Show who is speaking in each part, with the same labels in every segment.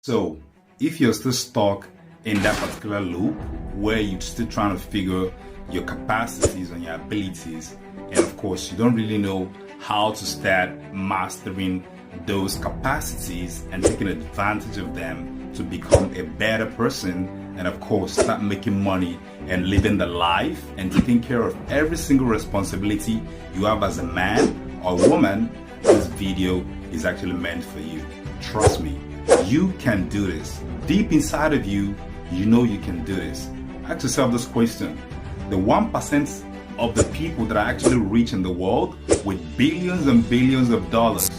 Speaker 1: So if you're still stuck in that particular loop where you're still trying to figure your capacities and your abilities, and of course you don't really know how to start mastering those capacities and taking advantage of them to become a better person, and of course start making money and living the life and taking care of every single responsibility you have as a man or woman, this video is actually meant for you. Trust me, you can do this. Deep inside of you, you know you can do this. Ask yourself this question: the 1% of the people that are actually rich in the world with billions and billions of dollars,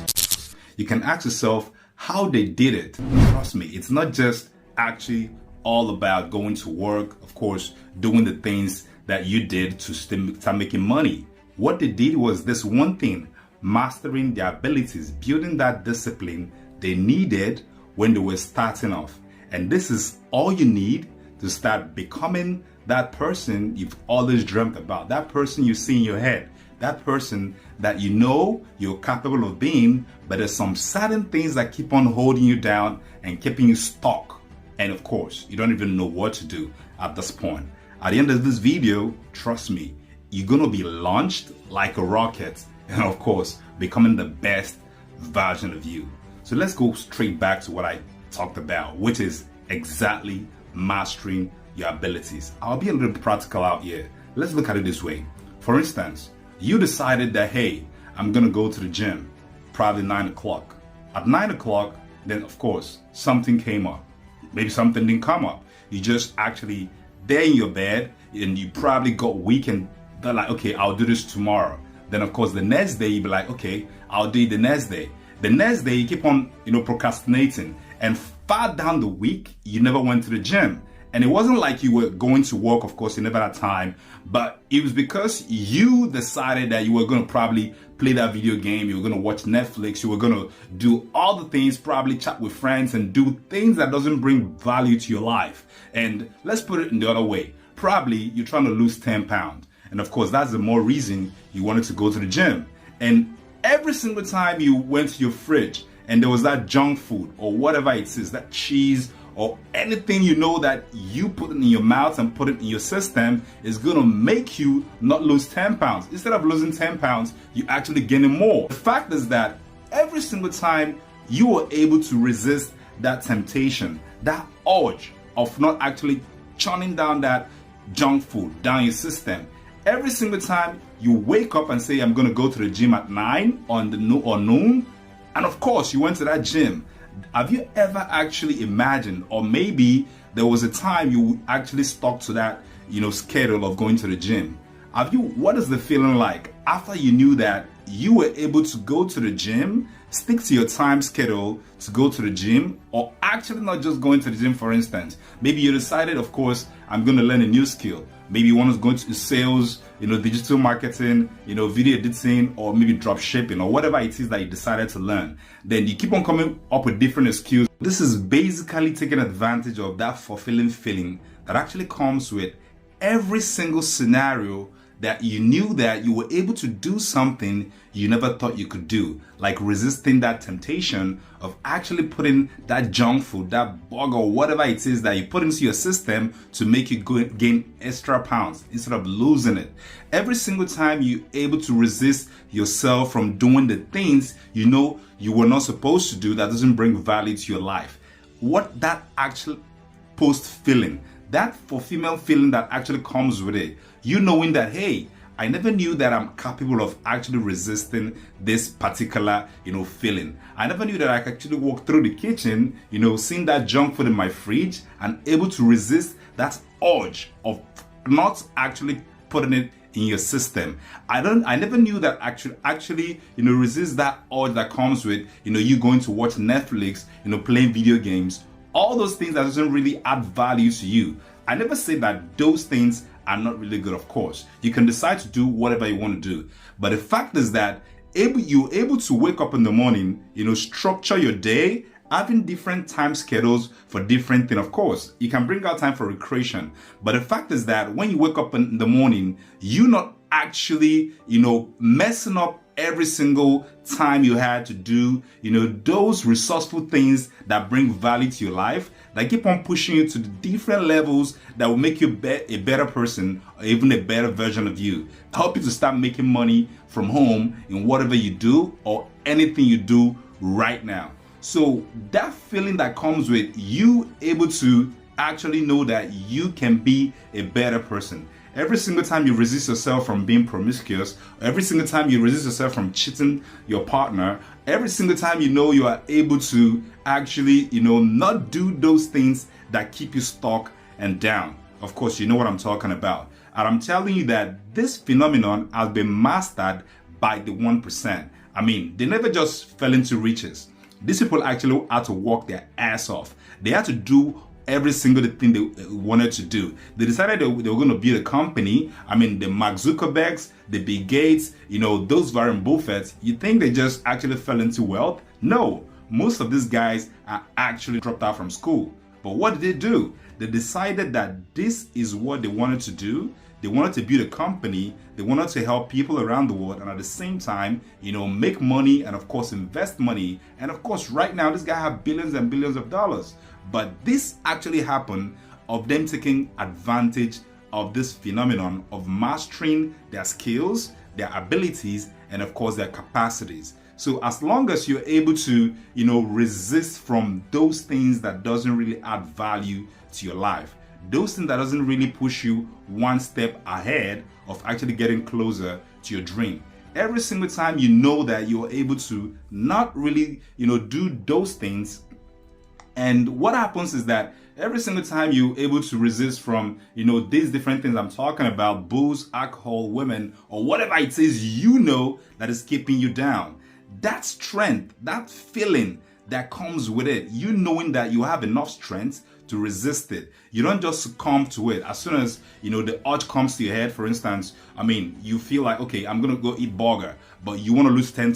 Speaker 1: you can ask yourself how they did it. Trust me, it's not just actually all about going to work, of course, doing the things that you did to start making money. What they did was this one thing: mastering their abilities, building that discipline they needed when they were starting off. And this is all you need to start becoming that person you've always dreamt about, that person you see in your head, that person that you know you're capable of being, but there's some certain things that keep on holding you down and keeping you stuck. And of course, you don't even know what to do at this point. At the end of this video, trust me, you're gonna be launched like a rocket, and of course, becoming the best version of you. So let's go straight back to what I talked about, which is exactly mastering your abilities. I'll be a little practical out here. Let's look at it this way. For instance, you decided that, hey, I'm gonna go to the gym, probably 9 o'clock. At 9 o'clock, then of course, something came up. Maybe something didn't come up. You just actually there in your bed and you probably got weak and they're like, okay, I'll do this tomorrow. Then of course the next day you'll be like, okay, I'll do it the next day. The next day you keep on, procrastinating, and far down the week you never went to the gym. And it wasn't like you were going to work, of course, you never had time, but it was because you decided that you were going to probably play that video game, you were going to watch Netflix, you were going to do all the things, probably chat with friends and do things that doesn't bring value to your life. And let's put it in the other way. Probably you're trying to lose 10 pounds. And of course, that's the more reason you wanted to go to the gym. And every single time you went to your fridge and there was that junk food or whatever it is, that cheese or anything that you put in your mouth and put it in your system is going to make you not lose 10 pounds. Instead of losing 10 pounds, you actually gaining more. The fact is that every single time you were able to resist that temptation, that urge of not actually churning down that junk food down your system, every single time you wake up and say, I'm going to go to the gym at 9 or noon, and of course you went to that gym, have you ever actually imagined, or maybe there was a time you actually stuck to that, schedule of going to the gym? What is the feeling like after you knew that you were able to go to the gym, stick to your time schedule to go to the gym, or actually not just going to the gym? For instance, maybe you decided, of course, I'm going to learn a new skill. Maybe you want to go into sales, digital marketing, video editing, or maybe drop shipping, or whatever it is that you decided to learn. Then you keep on coming up with different excuses. This is basically taking advantage of that fulfilling feeling that actually comes with every single scenario that you knew that you were able to do something you never thought you could do, like resisting that temptation of actually putting that junk food, that burger, or whatever it is that you put into your system to make you gain extra pounds instead of losing it. Every single time you're able to resist yourself from doing the things you were not supposed to do that doesn't bring value to your life. What that actual post feeling, that fulfillment feeling that actually comes with it, knowing that, hey, I never knew that I'm capable of actually resisting this particular, feeling. I never knew that I could actually walk through the kitchen, seeing that junk food in my fridge and able to resist that urge of not actually putting it in your system. I never knew that actually, resist that urge that comes with, you going to watch Netflix, playing video games, all those things that doesn't really add value to you. I never say that those things are not really good. Of course, you can decide to do whatever you want to do. But the fact is that you're able to wake up in the morning, structure your day, having different time schedules for different things. Of course, you can bring out time for recreation. But the fact is that when you wake up in the morning, you're not actually, messing up every single time you had to do, those resourceful things that bring value to your life, that keep on pushing you to the different levels that will make you a better person, or even a better version of you. Help you to start making money from home in whatever you do or anything you do right now. So that feeling that comes with you able to actually know that you can be a better person. Every single time you resist yourself from being promiscuous, every single time you resist yourself from cheating your partner, every single time you are able to actually, not do those things that keep you stuck and down. Of course, you know what I'm talking about. And I'm telling you that this phenomenon has been mastered by the 1%. I mean, they never just fell into riches. These people actually had to work their ass off. They had to do every single thing they wanted to do. They decided they were going to build a company. I mean, the Mark Zuckerbergs, the Bill Gates, those Warren Buffett, you think they just actually fell into wealth? No, most of these guys are actually dropped out from school. But what did they do? They decided that this is what they wanted to do. They wanted to build a company. They wanted to help people around the world, and at the same time, make money and of course invest money. And of course, right now, this guy has billions and billions of dollars. But this actually happened of them taking advantage of this phenomenon of mastering their skills, their abilities, and of course their capacities. So as long as you're able to, resist from those things that doesn't really add value to your life, those things that doesn't really push you one step ahead of actually getting closer to your dream. Every single time you know that you're able to not really, do those things. And what happens is that every single time you're able to resist from, these different things I'm talking about, booze, alcohol, women, or whatever it is, that is keeping you down. That strength, that feeling that comes with it, you knowing that you have enough strength to resist it. You don't just succumb to it. As soon as, the urge comes to your head, for instance, you feel like, okay, I'm going to go eat burger, but you want to lose 10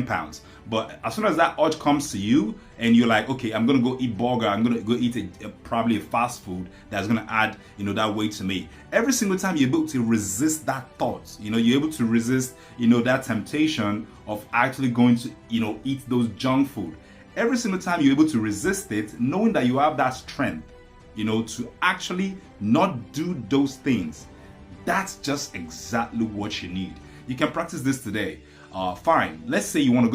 Speaker 1: pounds. But as soon as that urge comes to you and you're like, okay, I'm going to go eat burger, I'm going to go eat probably a fast food that's going to add, that weight to me. Every single time you're able to resist that thought, you're able to resist, that temptation of actually going to, eat those junk food. Every single time you're able to resist it, knowing that you have that strength, to actually not do those things, that's just exactly what you need. You can practice this today. Fine. Let's say you wanted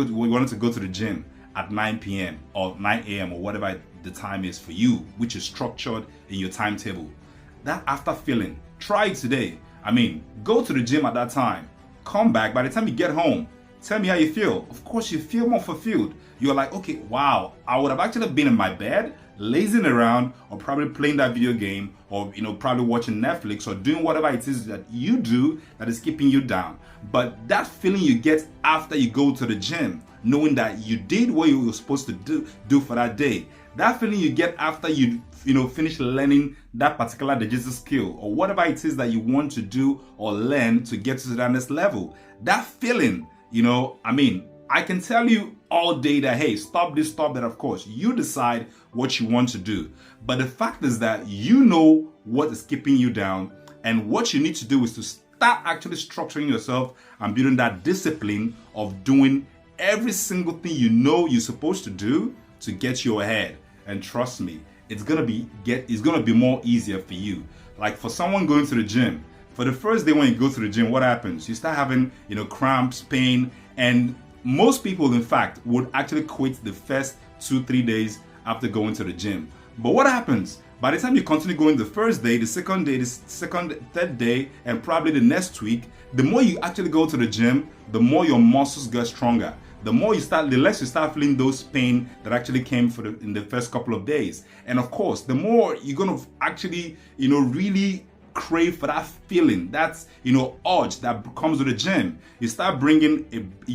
Speaker 1: to go to the gym at 9 p.m. or 9 a.m. or whatever the time is for you, which is structured in your timetable. That after feeling, try it today. Go to the gym at that time. Come back. By the time you get home, tell me how you feel. Of course, you feel more fulfilled. You're like, okay, wow, I would have actually been in my bed, lazing around, or probably playing that video game, or probably watching Netflix, or doing whatever it is that you do that is keeping you down. But that feeling you get after you go to the gym, knowing that you did what you were supposed to do for that day, that feeling you get after you finish learning that particular digital skill, or whatever it is that you want to do or learn to get to that next level, that feeling, I can tell you all day that, hey, stop this, stop that. Of course, you decide what you want to do. But the fact is that you know what is keeping you down, and what you need to do is to start actually structuring yourself and building that discipline of doing every single thing you're supposed to do to get you ahead. And trust me, it's gonna be more easier for you. Like for someone going to the gym, for the first day when you go to the gym, what happens? You start having, cramps, pain, and most people, in fact, would actually quit the first 2-3 days after going to the gym. But what happens? By the time you continue going the first day, the second day, third day, and probably the next week, the more you actually go to the gym, the more your muscles get stronger. The less you start feeling those pain that actually came in the first couple of days. And of course, the more you're going to actually, really crave for that feeling, that's urge that comes with the gym. You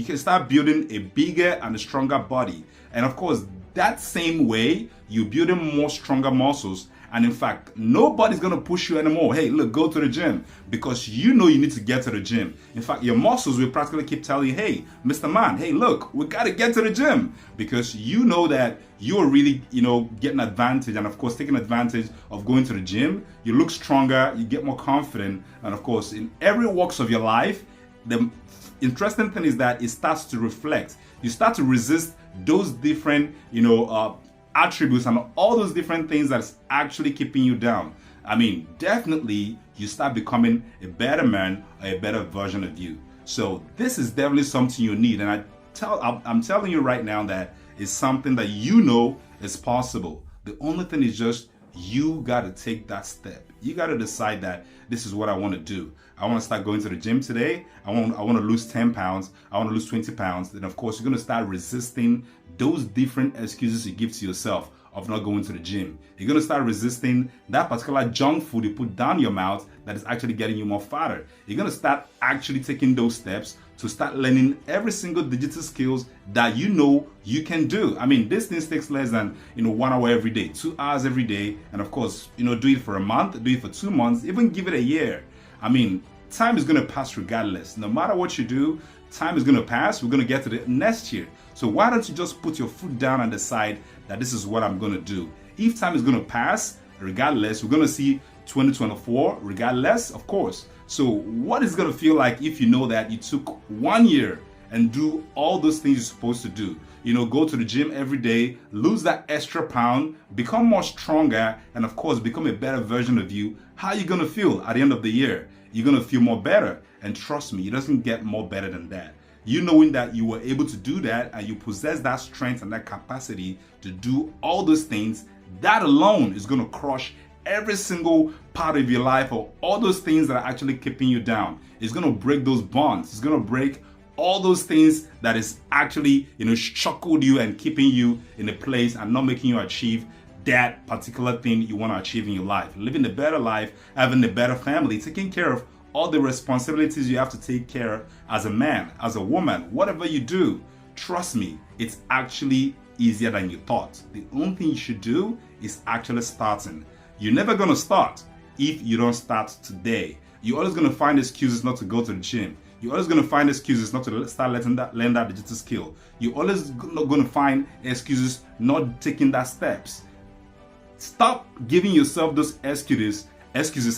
Speaker 1: can start building a bigger and a stronger body. And of course, that same way, you're building more stronger muscles. And in fact, nobody's going to push you anymore. Hey, look, go to the gym, because you need to get to the gym. In fact, your muscles will practically keep telling you, hey, Mr. Man, hey, look, we got to get to the gym, because you know that you're really, getting advantage, and of course, taking advantage of going to the gym. You look stronger, you get more confident. And of course, in every walks of your life, interesting thing is that it starts to reflect. You start to resist those different, attributes and all those different things that's actually keeping you down. I mean, definitely you start becoming a better man or a better version of you. So this is definitely something you need. And I'm telling you right now that it's something that you know is possible. The only thing is just you got to take that step. You got to decide that this is what I want to do. I want to start going to the gym today. I want to lose 10 pounds. I want to lose 20 pounds. Then of course you're going to start resisting those different excuses you give to yourself of not going to the gym. You're going to start resisting that particular junk food you put down your mouth that is actually getting you more fatter. You're going to start actually taking those steps to start learning every single digital skills that you know you can do. I mean, this thing takes less than 1 hour every day, 2 hours every day. And of course, do it for a month, do it for 2 months, even give it a year. I mean, time is going to pass regardless. No matter what you do, time is going to pass. We're going to get to the next year. So why don't you just put your foot down and decide that this is what I'm going to do? If time is going to pass, regardless, we're going to see 2024, regardless, of course. So what is it going to feel like if you know that you took 1 year and do all those things you're supposed to do? Go to the gym every day, lose that extra pound, become more stronger, and of course, become a better version of you. How are you going to feel at the end of the year? You're going to feel more better. And trust me, it doesn't get more better than that. You knowing that you were able to do that and you possess that strength and that capacity to do all those things, that alone is going to crush every single part of your life, or all those things that are actually keeping you down. It's going to break those bonds. It's going to break all those things that is actually, shackled you and keeping you in a place and not making you achieve that particular thing you want to achieve in your life. Living a better life, having a better family, taking care of all the responsibilities you have to take care of as a man, as a woman, whatever you do. Trust me, it's actually easier than you thought. The only thing you should do is actually starting. You're never going to start if you don't start today. You're always going to find excuses not to go to the gym. You're always going to find excuses not to start learn that digital skill. You're always going to find excuses not taking that steps. Stop giving yourself those excuses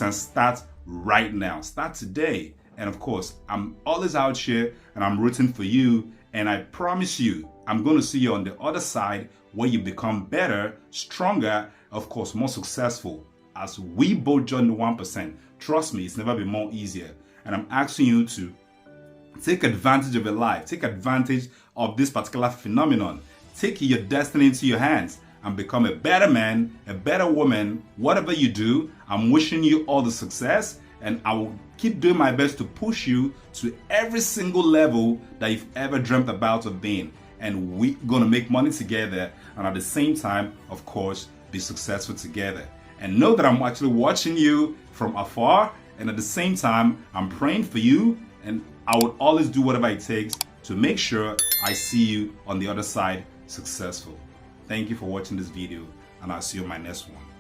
Speaker 1: and start right now. Start today. And of course, I'm always out here and I'm rooting for you. And I promise you, I'm going to see you on the other side where you become better, stronger, of course, more successful as we both join the 1%. Trust me, it's never been more easier. And I'm asking you to take advantage of your life. Take advantage of this particular phenomenon. Take your destiny into your hands and become a better man, a better woman. Whatever you do, I'm wishing you all the success, and I will keep doing my best to push you to every single level that you've ever dreamt about of being. And we're gonna make money together, and at the same time, of course, be successful together. And know that I'm actually watching you from afar, and at the same time, I'm praying for you, and I would always do whatever it takes to make sure I see you on the other side successful. Thank you for watching this video, and I'll see you in my next one.